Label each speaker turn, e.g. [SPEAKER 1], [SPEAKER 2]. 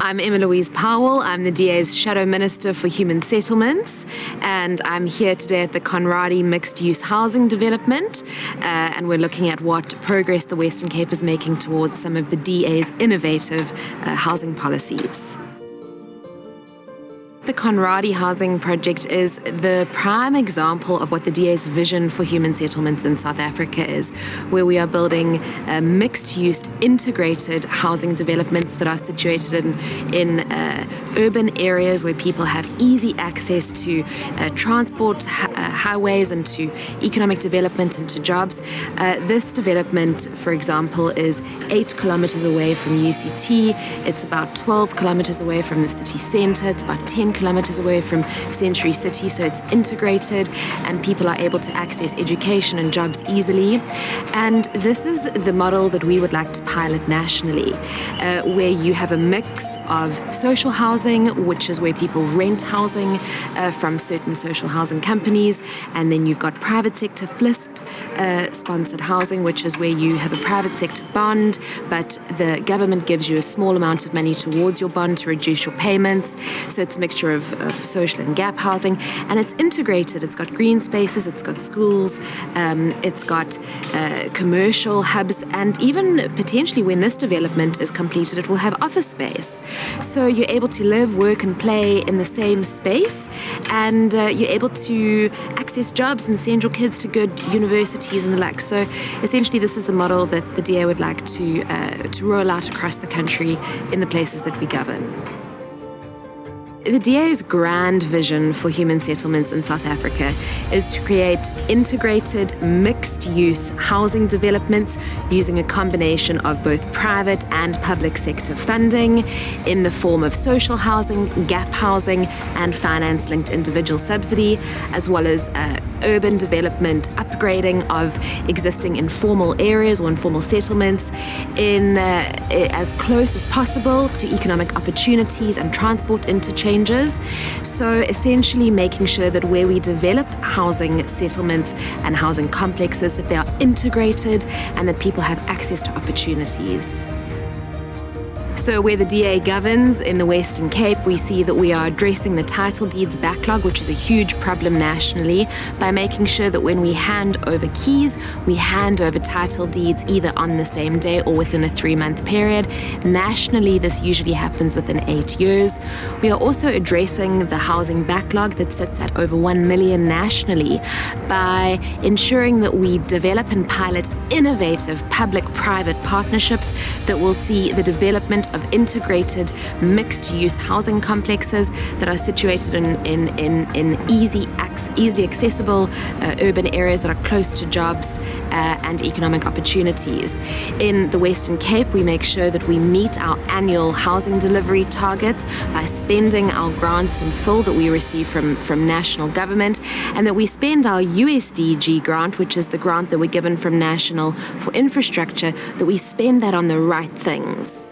[SPEAKER 1] I'm Emma Louise Powell. I'm the DA's Shadow Minister for Human Settlements, and I'm here today at the Conradie Mixed-Use Housing Development, and we're looking at what progress the Western Cape is making towards some of the DA's innovative housing policies. The Conradie Housing Project is the prime example of what the DA's vision for human settlements in South Africa is, where we are building mixed-use, integrated housing developments that are situated in urban areas where people have easy access to transport, highways, and to economic development and to jobs. This development, for example, is 8 kilometers away from UCT. It's about 12 kilometers away from the city centre. It's about 10 kilometers away from Century City, so it's integrated and people are able to access education and jobs easily. And this is the model that we would like to pilot nationally, where you have a mix of social housing, which is where people rent housing from certain social housing companies, and then you've got private sector FLISP sponsored housing, which is where you have a private sector bond, but the government gives you a small amount of money towards your bond to reduce your payments. So it's a mixture of social and gap housing, and it's integrated. It's got green spaces, it's got schools, it's got commercial hubs, and even potentially when this development is completed, it will have office space. So you're able to live, work, and play in the same space, and you're able to access jobs and send your kids to good universities and the like. So essentially, this is the model that the DA would like to roll out across the country in the places that we govern. The DA's grand vision for human settlements in South Africa is to create integrated, mixed-use housing developments using a combination of both private and public sector funding in the form of social housing, gap housing, and finance-linked individual subsidy, as well as urban development, upgrading of existing informal areas or informal settlements in as close as possible to economic opportunities and transport interchanges. So essentially making sure that where we develop housing settlements and housing complexes, that they are integrated and that people have access to opportunities. So where the DA governs in the Western Cape, we see that we are addressing the title deeds backlog, which is a huge problem nationally, by making sure that when we hand over keys, we hand over title deeds either on the same day or within a 3-month period. Nationally, this usually happens within 8 years. We are also addressing the housing backlog that sits at over 1 million nationally by ensuring that we develop and pilot innovative public-private partnerships that will see the development of integrated mixed-use housing complexes that are situated in easily accessible urban areas that are close to jobs and economic opportunities. In the Western Cape, we make sure that we meet our annual housing delivery targets by spending our grants in full that we receive from national government, and that we spend our USDG grant, which is the grant that we're given from National for Infrastructure, that we spend that on the right things.